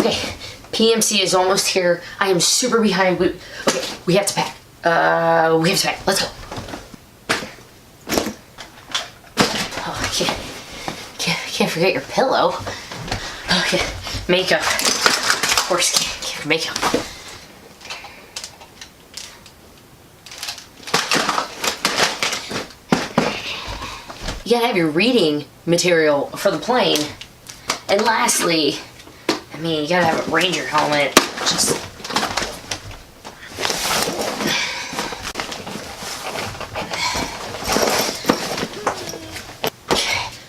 Okay, PMC is almost here. I am super behind. Okay, we have to pack. We have to pack. Let's go. Oh, I can't forget your pillow. Okay, makeup. Of course, can't makeup. You gotta have your reading material for the plane. And lastly, I mean, you gotta have a ranger helmet. Just...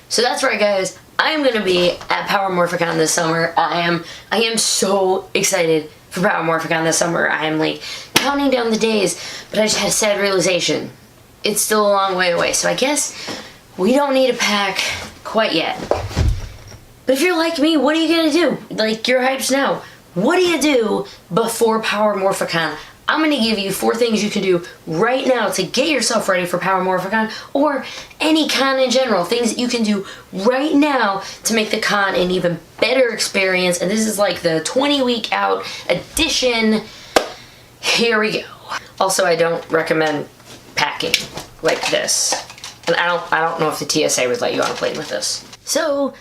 So that's right, guys. I am gonna be at Power Morphicon this summer. I am so excited for Power Morphicon this summer. I am like counting down the days, but I just had a sad realization. It's still a long way away, so I guess we don't need to pack quite yet. But if you're like me, what are you gonna do? Like, you're hyped now. What do you do before Power Morphicon? I'm gonna give you 4 things you can do right now to get yourself ready for Power Morphicon, or any con in general. Things that you can do right now to make the con an even better experience. And this is like the 20-week out edition. Here we go. Also, I don't recommend packing like this. And I don't know if the TSA would let you on a plane with this. So,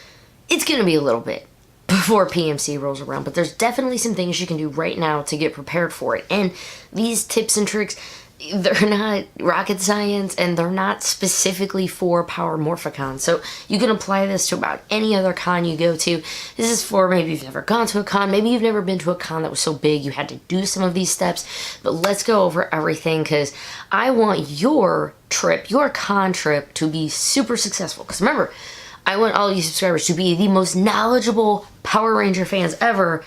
it's gonna be a little bit before PMC rolls around, but there's definitely some things you can do right now to get prepared for it. And these tips and tricks, they're not rocket science, and they're not specifically for Power Morphicon. So you can apply this to about any other con you go to. This is for maybe you've never gone to a con, maybe you've never been to a con that was so big you had to do some of these steps. But let's go over everything, because I want your trip, your con trip, to be super successful. Because remember, I want all you subscribers to be the most knowledgeable Power Ranger fans ever.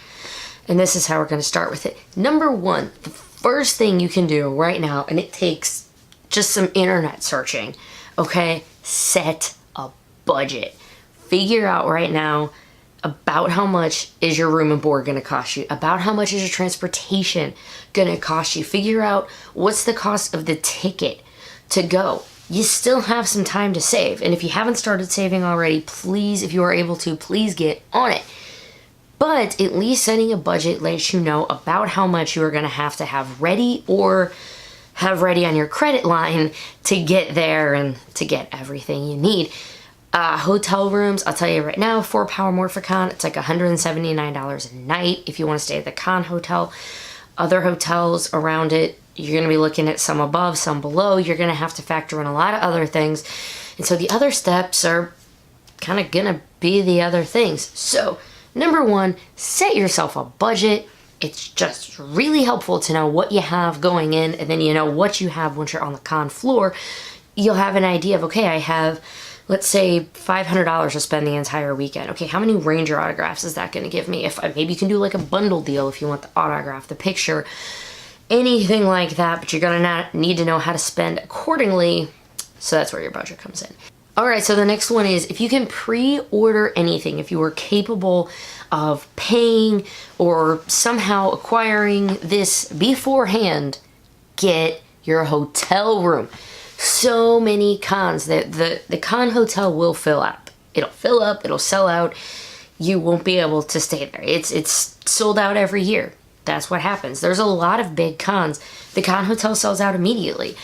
And this is how we're going to start with it. Number 1, the first thing you can do right now, and it takes just some internet searching, okay? Set a budget. Figure out right now about how much is your room and board going to cost you, about how much is your transportation going to cost you. Figure out what's the cost of the ticket to go. You still have some time to save. And if you haven't started saving already, please, if you are able to, please get on it. But at least setting a budget lets you know about how much you are going to have ready, or have ready on your credit line to get there and to get everything you need. Hotel rooms, I'll tell you right now, for Power Morphicon, it's like $179 a night if you want to stay at the con hotel. Other hotels around it, you're going to be looking at some above, some below. You're going to have to factor in a lot of other things. And so the other steps are kind of going to be the other things. So, number 1, set yourself a budget. It's just really helpful to know what you have going in, and then you know what you have once you're on the con floor. You'll have an idea of, okay, I have, let's say, $500 to spend the entire weekend. Okay, how many Ranger autographs is that going to give me? If maybe you can do like a bundle deal if you want the autograph, the picture, anything like that, but you're gonna need to know how to spend accordingly. So that's where your budget comes in. All right, so the next one is, if you can pre-order anything, if you are capable of paying or somehow acquiring this beforehand, get your hotel room. So many cons that the con hotel will fill up. It'll fill up, it'll sell out. You won't be able to stay there. It's sold out every year. That's what happens. There's a lot of big cons. The con hotel sells out immediately.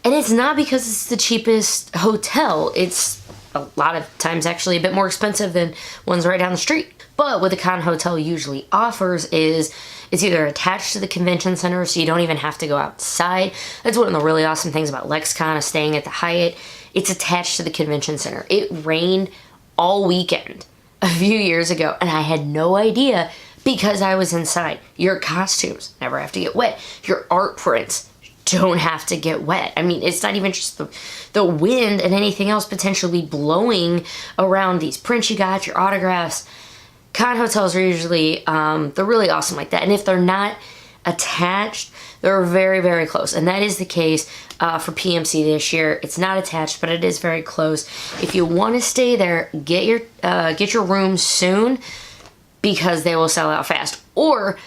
And it's not because it's the cheapest hotel. It's a lot of times actually a bit more expensive than ones right down the street. But what the con hotel usually offers is it's either attached to the convention center, so you don't even have to go outside. That's one of the really awesome things about LexCon, is staying at the Hyatt. It's attached to the convention center. It rained all weekend a few years ago, and I had no idea because I was inside. Your costumes never have to get wet. Your art prints don't have to get wet. I mean, it's not even just the wind and anything else potentially blowing around these prints you got, your autographs. Con hotels are usually, they're really awesome like that. And if they're not attached, they're very, very close. And that is the case for PMC this year. It's not attached, but it is very close. If you want to stay there, get your room soon, because they will sell out fast. Or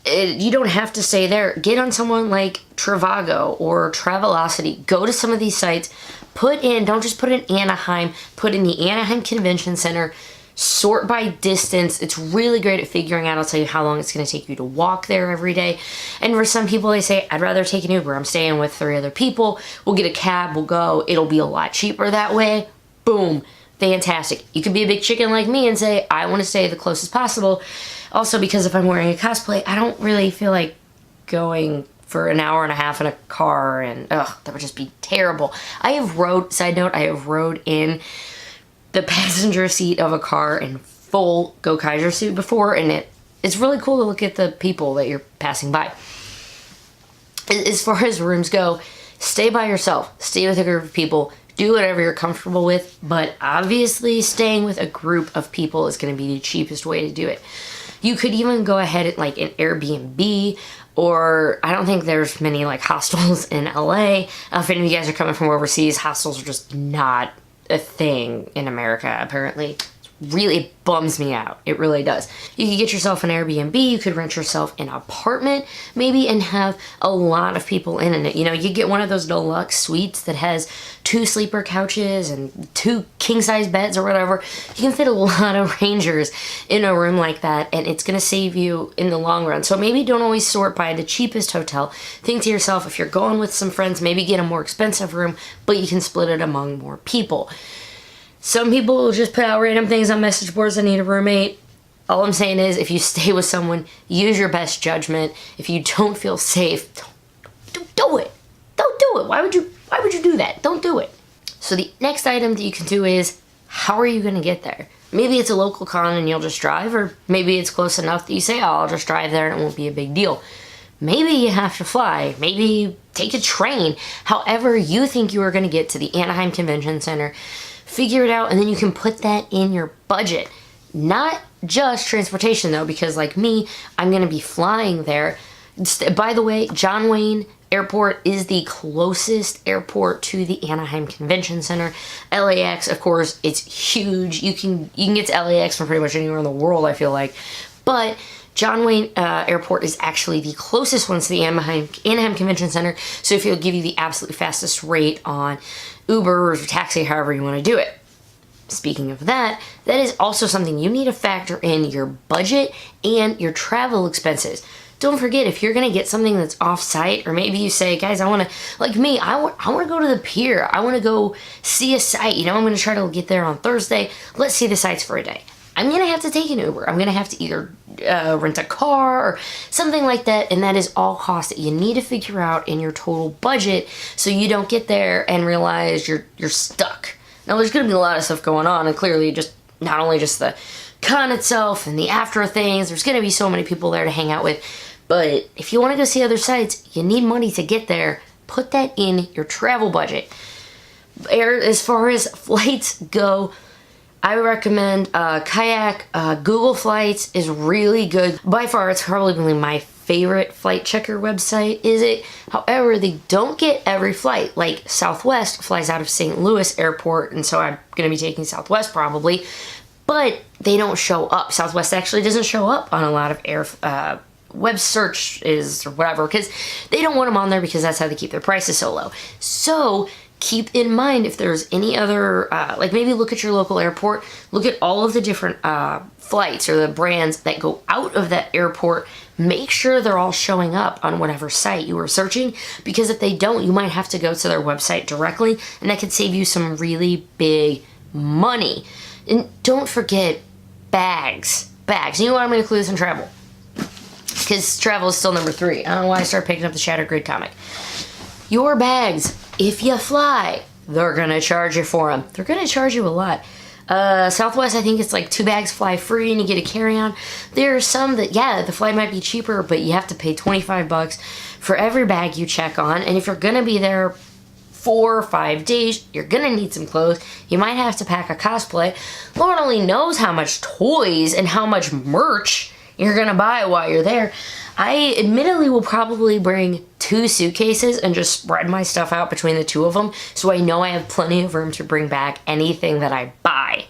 you don't have to stay there. Get on someone like Trivago or Travelocity. Go to some of these sites. Don't just put in Anaheim. Put in the Anaheim Convention Center. Sort by distance. It's really great at figuring out, I'll tell you how long it's going to take you to walk there every day. And for some people, they say, I'd rather take an Uber. I'm staying with 3 other people. We'll get a cab, we'll go. It'll be a lot cheaper that way. Boom. Fantastic. You could be a big chicken like me and say, I want to stay the closest possible. Also, because if I'm wearing a cosplay, I don't really feel like going for an hour and a half in a car, and that would just be terrible. Side note, I have rode in the passenger seat of a car in full Go Kaiser suit before, and it's really cool to look at the people that you're passing by. As far as rooms go, stay by yourself, stay with a group of people, do whatever you're comfortable with, but obviously staying with a group of people is going to be the cheapest way to do it. You could even go ahead and like an Airbnb, or I don't think there's many like hostels in LA. If any of you guys are coming from overseas, hostels are just not a thing in America, apparently. Really bums me out. It really does. You could get yourself an Airbnb, you could rent yourself an apartment, maybe, and have a lot of people in it. You know, you get one of those deluxe suites that has 2 sleeper couches and 2 king-size beds or whatever. You can fit a lot of rangers in a room like that, and it's gonna save you in the long run. So maybe don't always sort by the cheapest hotel. Think to yourself, if you're going with some friends, maybe get a more expensive room, but you can split it among more people. Some people will just put out random things on message boards, I need a roommate. All I'm saying is, if you stay with someone, use your best judgment. If you don't feel safe, don't do it. Don't do it. Why would you do that? Don't do it. So the next item that you can do is, how are you gonna get there? Maybe it's a local con and you'll just drive, or maybe it's close enough that you say, oh, I'll just drive there and it won't be a big deal. Maybe you have to fly, maybe take a train. However you think you are gonna get to the Anaheim Convention Center, figure it out, and then you can put that in your budget. Not just transportation though, because like me, I'm gonna be flying there. By the way, John Wayne Airport is the closest airport to the Anaheim Convention Center. LAX, of course, it's huge. You can get to LAX from pretty much anywhere in the world, I feel like. But John Wayne Airport is actually the closest one to the Anaheim Convention Center, so if it'll give you the absolute fastest rate on Uber or taxi, however you want to do it. Speaking of that, that is also something you need to factor in your budget and your travel expenses. Don't forget, if you're going to get something that's off-site, or maybe you say, guys, I want to, like me, I want to go to the pier. I want to go see a site. You know, I'm going to try to get there on Thursday. Let's see the sites for a day. I'm going to have to take an Uber. I'm going to have to either rent a car or something like that, and that is all cost that you need to figure out in your total budget so you don't get there and realize you're stuck. Now, there's going to be a lot of stuff going on, and clearly just not only just the con itself and the after things, there's going to be so many people there to hang out with, but if you want to go see other sites, you need money to get there. Put that in your travel budget. As far as flights go, I recommend Kayak. Google Flights is really good. By far, it's probably my favorite flight checker website, is it? However, they don't get every flight. Like Southwest flies out of St. Louis Airport, and so I'm going to be taking Southwest probably, but they don't show up. Southwest actually doesn't show up on a lot of web searches or whatever, because they don't want them on there, because that's how they keep their prices so low. So keep in mind, if there's any other, like maybe look at your local airport, look at all of the different flights or the brands that go out of that airport. Make sure they're all showing up on whatever site you were searching, because if they don't, you might have to go to their website directly, and that could save you some really big money. And don't forget bags. Bags. You know what? I'm going to include this in travel, because travel is still number 3. I don't know why I started picking up the Shattered Grid comic. Your bags. If you fly, they're gonna charge you for them. They're gonna charge you a lot. Southwest, I think it's like 2 bags fly free and you get a carry-on. There are some that, yeah, the flight might be cheaper, but you have to pay $25 for every bag you check on. And if you're gonna be there 4 or 5 days, you're gonna need some clothes. You might have to pack a cosplay. Lord only knows how much toys and how much merch you're gonna buy while you're there. I admittedly will probably bring 2 suitcases and just spread my stuff out between the 2 of them, so I know I have plenty of room to bring back anything that I buy.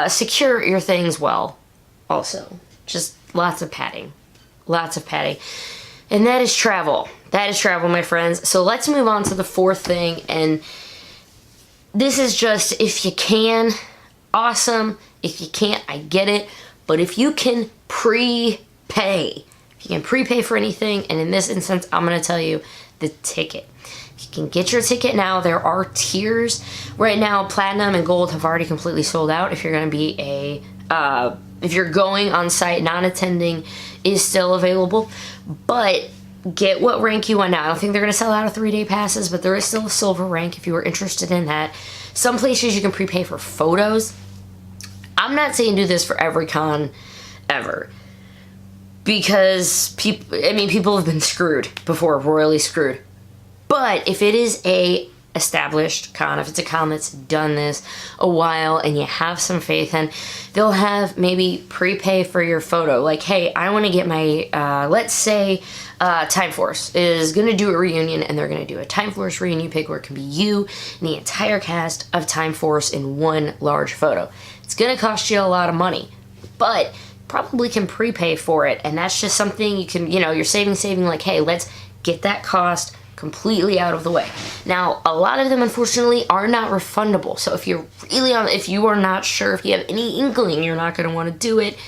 Secure your things well, also. Just lots of padding. Lots of padding. And that is travel. That is travel, my friends. So let's move on to the 4th thing, and this is just, if you can, awesome. If you can't, I get it. But if you can prepay, if you can prepay for anything, and in this instance, I'm going to tell you the ticket. If you can get your ticket now, there are tiers. Right now, Platinum and Gold have already completely sold out. If you're going to be if you're going on site, non-attending is still available. But get what rank you want now. I don't think they're going to sell out of 3-day passes, but there is still a silver rank if you were interested in that. Some places you can prepay for photos. I'm not saying do this for every con ever, because people have been screwed before, royally screwed. But if it is a established con, if it's a con that's done this a while and you have some faith in, they'll have maybe prepay for your photo. Like, hey, I want to get my, let's say Time Force is going to do a reunion, and they're going to do a Time Force reunion pic where it can be you and the entire cast of Time Force in one large photo. It's going to cost you a lot of money, but probably can prepay for it, and that's just something you can, you're saving, like, hey, let's get that cost completely out of the way. Now, a lot of them, unfortunately, are not refundable. So if you're really if you are not sure, if you have any inkling you're not going to want to do it,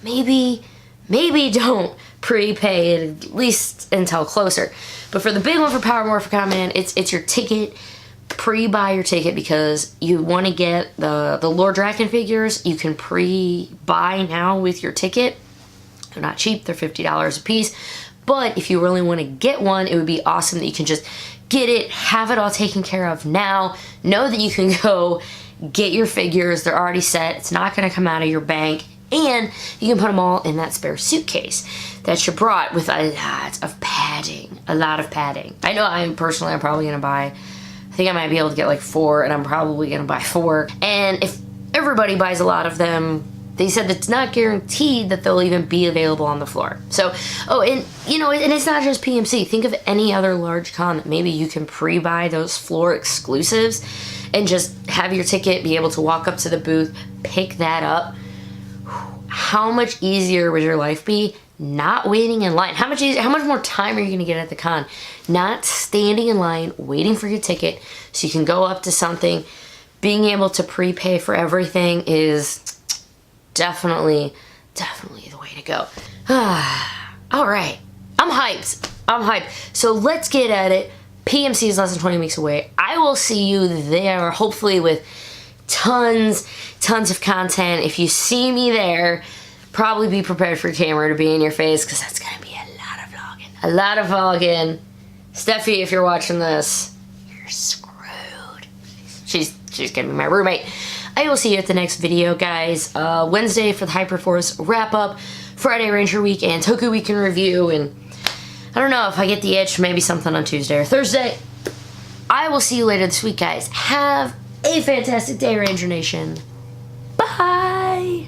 maybe don't prepay it, at least until closer. But for the big one for Power Morphicon, man, it's your ticket. Pre-buy your ticket, because you want to get the Lord Draken figures. You can pre-buy now with your ticket. They're not cheap. They're $50 a piece. But if you really want to get one, it would be awesome that you can just get it, have it all taken care of now. Know that you can go get your figures. They're already set. It's not going to come out of your bank. And you can put them all in that spare suitcase that you brought with a lot of padding. A lot of padding. I know I'm probably going to buy, I think I might be able to get like 4, and I'm probably going to buy 4. And if everybody buys a lot of them, they said that it's not guaranteed that they'll even be available on the floor. So, and it's not just PMC. Think of any other large con that maybe you can pre-buy those floor exclusives and just have your ticket, be able to walk up to the booth, pick that up. How much easier would your life be not waiting in line? How much more time are you gonna get at the con? Not standing in line, waiting for your ticket so you can go up to something. Being able to prepay for everything is definitely the way to go. All right, I'm hyped. So let's get at it. PMC is less than 20 weeks away. I will see you there, hopefully with tons of content. If you see me there, probably be prepared for your camera to be in your face, because that's gonna be a lot of vlogging. Steffi, if you're watching this, you're screwed. She's gonna be my roommate. I will see you at the next video, guys. Wednesday for the Hyperforce wrap-up, Friday Ranger Week and Toku Week in review, and I don't know if I get the itch, maybe something on Tuesday or Thursday. I will see you later this week, guys. Have a fantastic day, Ranger Nation. Bye!